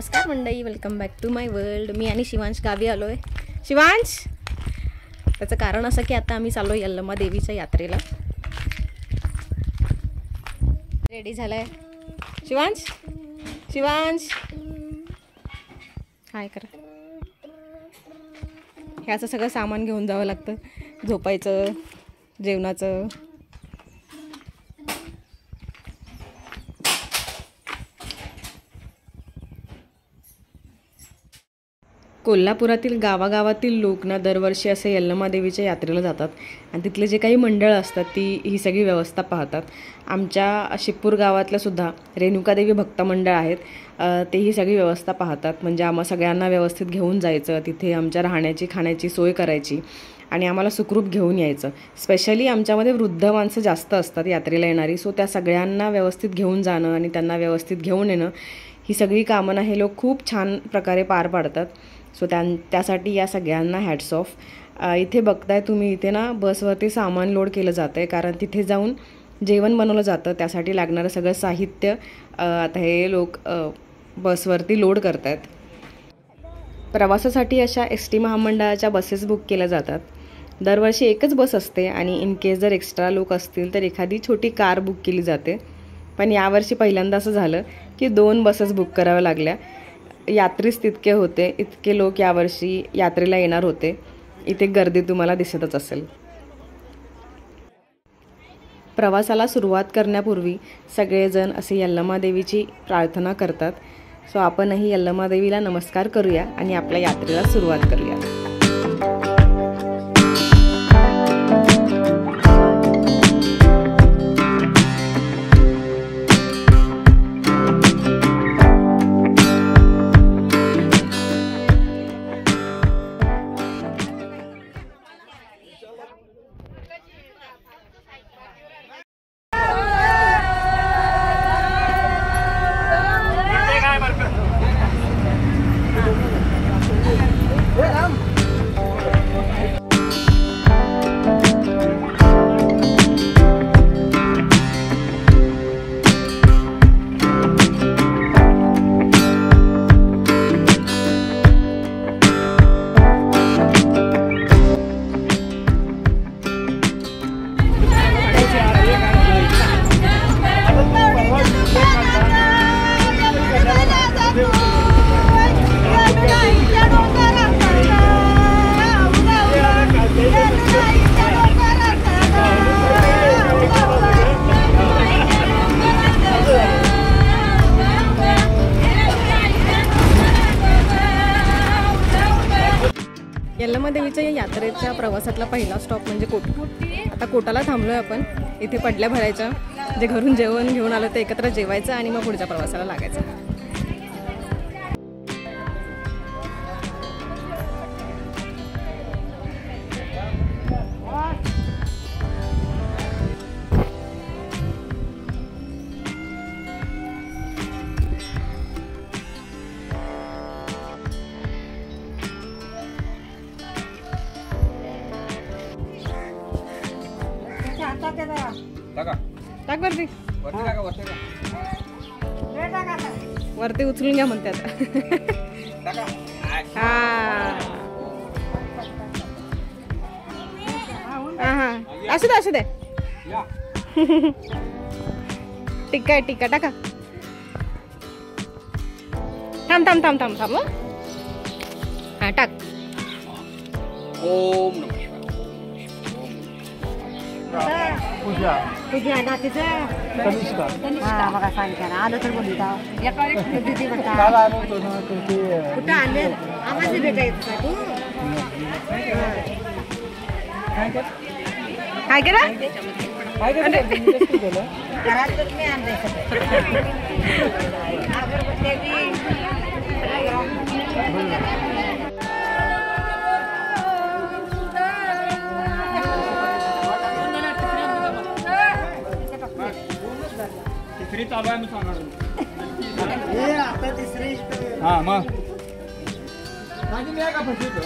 नमस्कार मंडळी, welcome back to my world. मी आणि शिवांश गावी आलो आहे. शिवांश, त्याचं कारण असं की आता आम्ही चाललो यल्लमा देवीच्या यात्रेला. रेडी झालाय शिवांश? शिवांश हाय करा. ह्याचं सगळं सामान घेऊन जावं लागतं, झोपायचं, जेवणाचं. कोल्हापुरातील गावागावातील लोक ना दरवर्षी असे यल्लमा देवीच्या यात्रेला जातात आणि तिथले जे काही मंडळ असतात ती ही सगळी व्यवस्था पाहतात. आमच्या शिपूर गावातल्या सुद्धा रेणुकादेवी भक्त मंडळ आहेत, ते ही सगळी व्यवस्था पाहतात. म्हणजे आम्हा सगळ्यांना व्यवस्थित घेऊन जायचं, तिथे आमच्या राहण्याची खाण्याची सोय करायची आणि आम्हाला सुखरूप घेऊन यायचं. स्पेशली आमच्यामध्ये वृद्ध माणसं जास्त असतात यात्रेला येणारी, सो त्या सगळ्यांना व्यवस्थित घेऊन जाणं आणि त्यांना व्यवस्थित घेऊन येणं ही सगळी कामं हे लोक खूप छान प्रकारे पार पाडतात. सो त्यासाठी या सगळ्यांना हॅट्स ऑफ. इथे बघताय तुम्ही, इथे ना बसवरती सामान लोड केलं जातं आहे, कारण तिथे जाऊन जेवण बनवलं जातं. त्यासाठी लागणारं सगळं साहित्य आता हे लोक बसवरती लोड करत आहेत. प्रवासासाठी अशा ST महामंडळाच्या बसेस बुक केल्या जातात. दरवर्षी एकच बस असते आणि इन केस जर एक्स्ट्रा लोक असतील तर एखादी छोटी कार बुक केली जाते. पण यावर्षी पहिल्यांदा असं झालं की 2 बसेस बुक कराव्या लागल्या. यात्रीच तितके होते, इतके लोक यावर्षी यात्रेला येणार होते. इथे गर्दी तुम्हाला दिसतच असेल. प्रवासाला सुरुवात करण्यापूर्वी सगळेजण असे यल्लमा देवीची प्रार्थना करतात. सो आपणही यल्लमा देवीला नमस्कार करूया आणि आपल्या यात्रेला सुरुवात करूया. यल्लमा देवीच्या या यात्रेच्या प्रवासातला पहिला स्टॉप म्हणजे कोट. आता कोटाला थांबलोय आपण. इथे पडल्या भरायच्या, जे घरून जेवण घेऊन आलं ते एकत्र जेवायचं आणि मग पुढच्या प्रवासाला लागायचं. टाक वरती, वरती उचलून घ्या म्हणते आता. असू दे असू दे. टिक्का टिक्का टाका. थांब थांब थांब थांब थांब. हा टाक. ओम पूजा पूजा नातीचं तनिष्का. हा बघा सांगितलं ना, आलं तर बोलता किती म्हणता कुठं आणले आवाज भेटायचं का तू? काय करा काय केलं घरात तर मी आणलंय तिसरी चालू आहे मी सांगणार. आता तिसरी हा मग मी आहे का फसवतो.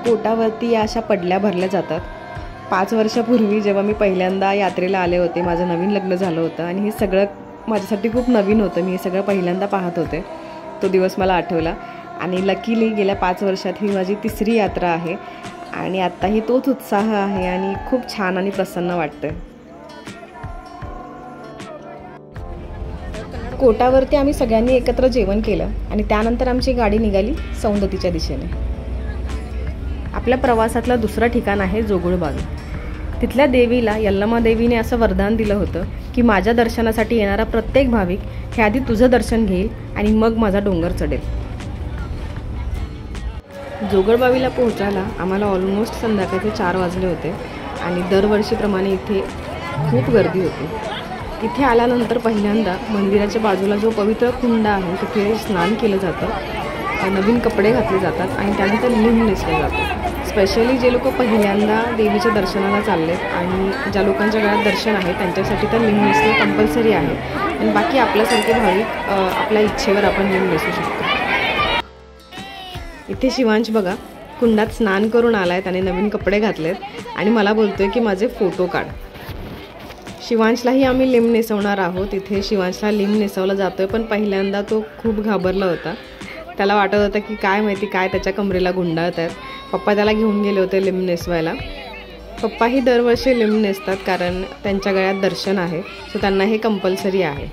कोटावरती या अशा पडल्या भरल्या जातात. 5 वर्षापूर्वी जेव्हा मी पहिल्यांदा यात्रेला आले होते, माझं नवीन लग्न झालं होतं आणि हे सगळं माझ्यासाठी खूप नवीन होतं. मी हे सगळं पहिल्यांदा पाहत होते. तो दिवस मला आठवला आणि लकीली गेल्या 5 वर्षात ही माझी 3री यात्रा आहे आणि आत्ताही तोच उत्साह आहे आणि खूप छान आणि प्रसन्न वाटतं. कोटावरती आम्ही सगळ्यांनी एकत्र जेवण केलं आणि त्यानंतर आमची गाडी निघाली सौंदतीच्या दिशेने. आपल्या प्रवासातलं दुसरं ठिकाण आहे जोगुळबावी. तिथल्या देवीला यल्लमा देवीने असं वरदान दिलं होतं की माझ्या दर्शनासाठी येणारा प्रत्येक भाविक हे आधी तुझं दर्शन घेईल आणि मग माझा डोंगर चढेल. जोगुळबावीला पोहोचायला आम्हाला ऑलमोस्ट संध्याकाळचे 4 वाजले होते आणि दरवर्षीप्रमाणे इथे खूप गर्दी होती. इथे आल्यानंतर पहिल्यांदा मंदिराच्या बाजूला जो पवित्र कुंड आहे तिथे स्नान केलं जातं, नवीन कपडे घातले जातात आणि त्यानंतर लिंब नेसलं जातं. स्पेशली जे लोक पहिल्यांदा देवीच्या दर्शनाला चाललेत आणि ज्या लोकांच्या गळ्यात दर्शन आहे त्यांच्यासाठी तर लिंब नेसणे कंपल्सरी आहे आणि बाकी आपल्यासारखे भाविक आपल्या इच्छेवर आपण लिंब नेसू शकतो. इथे शिवांश बघा कुंडात स्नान करून आलायत आणि नवीन कपडे घातलेत आणि मला बोलतोय की माझे फोटो काढ. शिवांशलाही आम्ही लिंब नेसवणार आहोत. इथे शिवांशला लिंब नेसवला जातोय पण पहिल्यांदा तो खूप घाबरला होता. त्याला वाटत होतं की काय माहिती काय त्याच्या कमरेला गुंडाळत आहेत. पप्पा त्याला घेऊन गेले होते लिंब नेसवायला. पप्पाही दरवर्षी लिंब नेसतात कारण त्यांच्या गळ्यात दर्शन आहे, सो त्यांना हे कंपल्सरी आहे.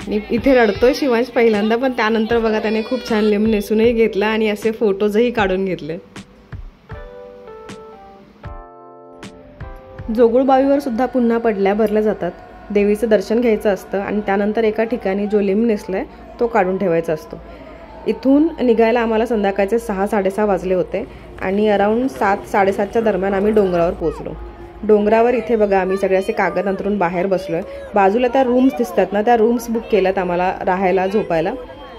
मी इथे रडतोय शिवांश पहिल्यांदा, पण त्यानंतर बघा त्याने खूप छान लिंब नेसूनही घेतला आणि असे फोटोजही काढून घेतले. जोगुळबावीवर सुद्धा पुन्हा पडल्या भरल्या जातात. देवीचं दर्शन घ्यायचं असतं आणि त्यानंतर एका ठिकाणी जो लिंब नेसलाय तो काढून ठेवायचा असतो. इथून निघायला आम्हाला संध्याकाळचे 6-6:30 वाजले होते आणि अराऊंड 7-7:30च्या दरम्यान आम्ही डोंगरावर पोहोचलो. डोंगरावर इथे बघा आम्ही सगळे असे कागद अंतरून बाहेर बसलोय. बाजूला त्या रूम्स दिसतात ना, त्या रूम्स बुक केल्यात आम्हाला राहायला झोपायला,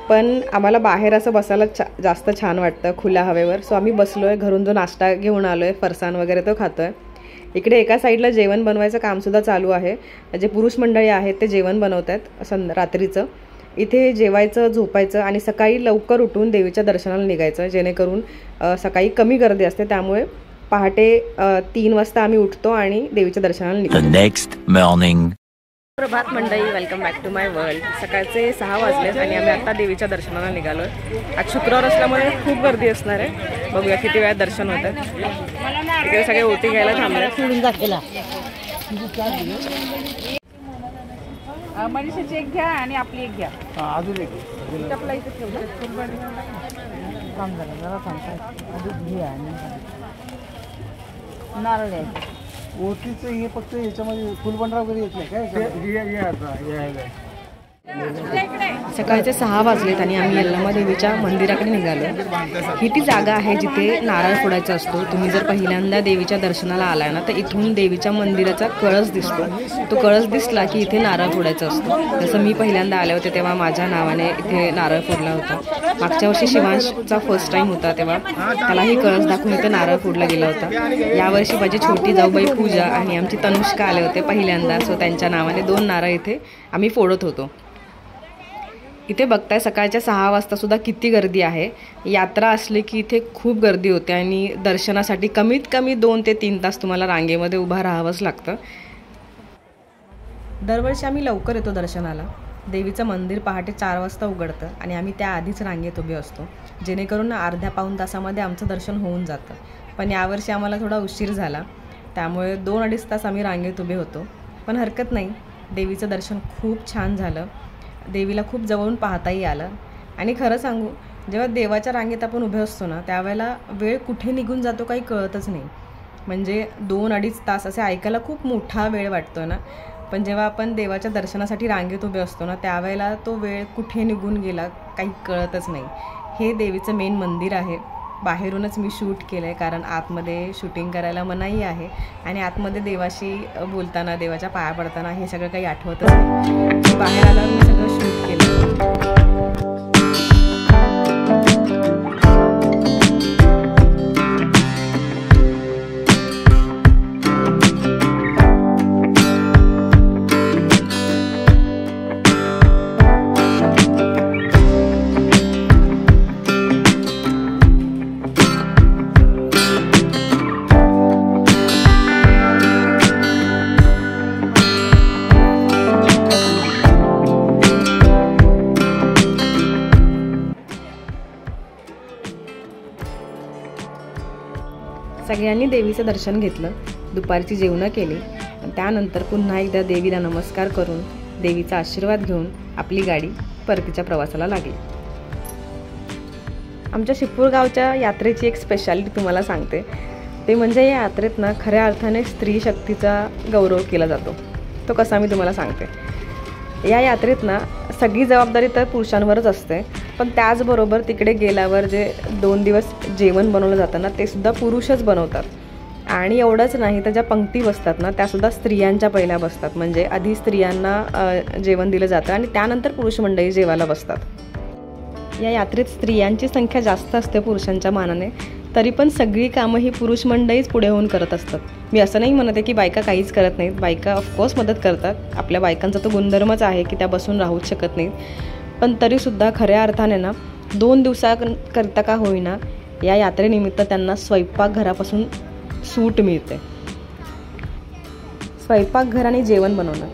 पण आम्हाला बाहेर असं बसायला जास्त छान वाटतं खुल्या हवेवर. सो आम्ही बसलोय. घरून जो नाश्ता घेऊन आलोय फरसाण वगैरे तो खातोय. इकडे एका साईडला जेवण बनवायचं कामसुद्धा चालू आहे. जे पुरुष मंडळी आहेत ते जेवण बनवत आहेत रात्रीचं. इथे जेवायचं, झोपायचं आणि सकाळी लवकर उठून देवीच्या दर्शनाला निघायचं, जेणेकरून सकाळी कमी गर्दी असते. त्यामुळे पहाटे 3 वाजता आम्ही उठतो आणि देवीच्या दर्शनाला निघतो. प्रभात मंडळी, welcome back to my world. सकाळचे 6 वाजलेत आणि आम्ही आता देवीच्या दर्शनाला निघालोय. आज शुक्रवार असल्यामुळे खूप गर्दी असणार आहे. बघूया किती वेळात दर्शन होतं. इकडे सगळे ओटी घ्यायला थांबले. मनीषाची एक घ्या आणि आपली एक घ्या. अजून एक आपला इथे ठेवलं काम झालं जरा सांगतात. अजून घ्या नारळ द्यायचं. ओटीचं हे फक्त याच्यामध्ये फुलबंडरा वगैरे येत नाही काय? सकाळचे 6 वाजलेत आणि आम्ही यल्लमा देवीच्या मंदिराकडे निघालो. ही ती जागा आहे जिथे नारळ फोडायचा असतो. तुम्ही जर पहिल्यांदा देवीच्या दर्शनाला आलाय ना तर इथून देवीच्या मंदिराचा कळस दिसतो. तो कळस दिसला की इथे नारळ फोडायचा असतो. जसं मी पहिल्यांदा आले होते तेव्हा माझ्या नावाने इथे नारळ फोडला होता. मागच्या वर्षी शिवांशचा फर्स्ट टाइम होता तेव्हा त्यालाही कळस दाखवून इथे नारळ फोडला गेला होता. यावर्षी माझी छोटी जाऊबाई पूजा आणि आमची तनुष्का आले होते पहिल्यांदा. सो त्यांच्या नावाने 2 नारळ इथे आम्ही फोडत होतो. इथे बघताय सकाळच्या 6 वाजता सुद्धा किती गर्दी आहे. यात्रा असली की इथे खूप गर्दी होते आणि दर्शनासाठी कमीत कमी 2 ते 3 तास तुम्हाला रांगेमध्ये उभा राहावंच लागतं. दरवर्षी आम्ही लवकर येतो दर्शनाला. देवीचं मंदिर पहाटे 4 वाजता उघडतं आणि आम्ही त्याआधीच रांगेत उभे असतो, जेणेकरून अर्ध्या पाऊण तासामध्ये आमचं दर्शन होऊन जातं. पण यावर्षी आम्हाला थोडा उशीर झाला, त्यामुळे 2-2.5 तास आम्ही रांगेत उभे होतो. पण हरकत नाही, देवीचं दर्शन खूप छान झालं. देवीला खूप जवळून पाहताही आलं. आणि खरं सांगू, जेव्हा देवाच्या रांगेत आपण उभे असतो ना, त्यावेळेला वेळ कुठे निघून जातो काही कळतच नाही. म्हणजे 2-2.5 तास असे ऐकायला खूप मोठा वेळ वाटतो ना, पण जेव्हा आपण देवाच्या दर्शनासाठी रांगेत उभे असतो ना, त्यावेळेला तो वेळ कुठे निघून गेला काही कळतच नाही. हे देवीचं मेन मंदिर आहे. बाहेरूनच मी शूट केलं आहे, कारण आतमध्ये शूटिंग करायला मनाई आहे आणि आतमध्ये देवाशी बोलताना, देवाच्या पाया पडताना हे सगळं काही आठवतच नाही. बाहेर आल्यावर मी सगळं शूट केलं. सगळ्यांनी देवीचं दर्शन घेतलं, दुपारची जेवणं केली. त्यानंतर पुन्हा एकदा देवीला नमस्कार करून देवीचा आशीर्वाद घेऊन आपली गाडी परतीच्या प्रवासाला लागली. आमच्या शिपूर गावच्या यात्रेची एक स्पेशालिटी तुम्हाला सांगते, ते म्हणजे या यात्रेत ना खऱ्या अर्थाने स्त्री शक्तीचा गौरव केला जातो. तो कसा मी तुम्हाला सांगते. या यात्रेत ना सगळी जबाबदारी तर पुरुषांवरच असते, पण त्याचबरोबर तिकडे गेल्यावर जे 2 दिवस जेवण बनवलं जातं ना, ते सुद्धा पुरुषच बनवतात. आणि एवढंच नाही, तर ज्या पंक्ती बसतात ना, त्यासुद्धा स्त्रियांच्या पहिल्या बसतात. म्हणजे आधी स्त्रियांना जेवण दिलं जातं आणि त्यानंतर पुरुष मंडळी जेवायला बसतात. या यात्रेत स्त्रियांची संख्या जास्त असते पुरुषांच्या मानाने, तरी पण सगळी कामं ही पुरुष मंडळीच पुढे होऊन करत असतात. मी असं नाही म्हणत आहे की बायका काहीच करत नाहीत. बायका ऑफकोर्स मदत करतात. आपल्या बायकांचा तो गुणधर्मच आहे की त्या बसून राहूच शकत नाहीत. पण तरीसुद्धा खऱ्या अर्थाने ना 2 दिवसाकरता का होईना या यात्रेनिमित्त त्यांना स्वयंपाकघरापासून सूट मिळते. स्वयंपाकघर आणि जेवण बनवणं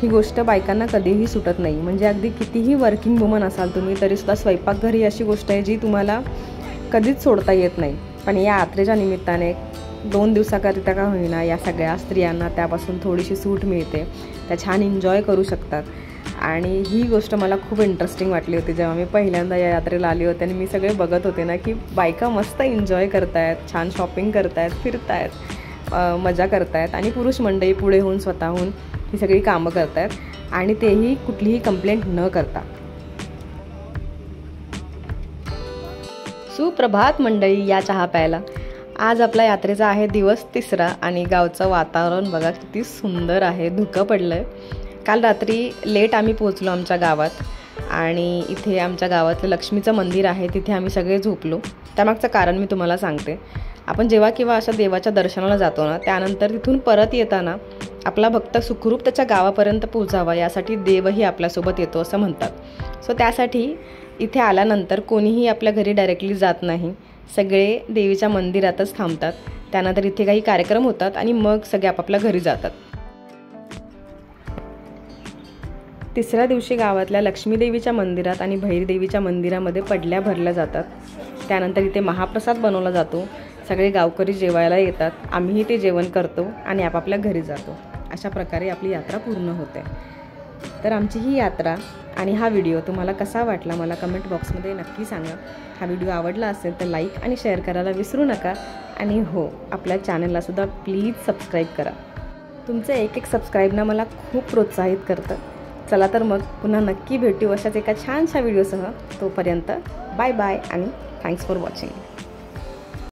ही गोष्ट बायकांना कधीही सुटत नाही. म्हणजे अगदी कितीही वर्किंग वुमन असाल तुम्ही, तरीसुद्धा स्वयंपाकघर ही अशी गोष्ट आहे जी तुम्हाला कधीच सोडता येत नाही. पण या यात्रेच्या निमित्ताने 2 दिवसाकरिता का होईना या सगळ्या स्त्रियांना त्यापासून थोडीशी सूट मिळते. त्या छान एन्जॉय करू शकतात. आणि ही गोष्ट मला खूप इंटरेस्टिंग वाटली होती जेव्हा मी पहिल्यांदा या यात्रेला आली होती आणि मी सगळे बघत होते ना की बायका मस्त एन्जॉय करतायत, छान शॉपिंग करतायत, फिरतायत, मजा करतायत आणि पुरुष मंडळी पुढे होऊन स्वतःहून ही सगळी कामं करतायत आणि तेही कुठलीही कंप्लेंट न करता. सुप्रभात मंडळी, या चहा प्यायला. आज आपला यात्रेचा आहे दिवस 3रा आणि गावचं वातावरण बघा किती सुंदर आहे. धुकं पडलं आहे. काल रात्री लेट आम्ही पोहोचलो आमच्या गावात आणि इथे आमच्या गावातलं लक्ष्मीचं मंदिर आहे, तिथे आम्ही सगळे झोपलो. त्यामागचं कारण मी तुम्हाला सांगते. आपण जेव्हा केव्हा अशा देवाच्या दर्शनाला जातो ना, त्यानंतर तिथून परत येताना आपला भक्त सुखरूप त्याच्या गावापर्यंत पोहोचावा यासाठी देवही आपल्यासोबत येतो असं म्हणतात. सो त्यासाठी इथे आल्यानंतर कोणीही आपल्या घरी डायरेक्टली जात नाही. सगळे देवीच्या मंदिरातच थांबतात. त्यानंतर इथे काही कार्यक्रम होतात आणि मग सगळे आपापल्या घरी जातात. 3ऱ्या दिवशी गावातल्या लक्ष्मीदेवीच्या मंदिरात आणि भैरदेवीच्या मंदिरामध्ये पडल्या भरल्या जातात. त्यानंतर इथे महाप्रसाद बनवला जातो. सगळे गावकरी जेवायला येतात. आम्हीही ते जेवण करतो आणि आपापल्या घरी जातो. अशा प्रकारे आपली यात्रा पूर्ण होते. तर आमची ही यात्रा आणि हा व्हिडिओ तुम्हाला कसा वाटला मला कमेंट बॉक्समध्ये नक्की सांगा. हा व्हिडिओ आवडला असेल तर लाईक आणि शेअर करायला विसरू नका. आणि हो, आपल्या चॅनललासुद्धा प्लीज सबस्क्राईब करा. तुमचं एक सबस्क्राईबनं मला खूप प्रोत्साहित करतं. चला तर मग पुन्हा नक्की भेटू अशाच एका छानशा व्हिडिओसह. तोपर्यंत बाय बाय आणि थँक्स फॉर वॉचिंग.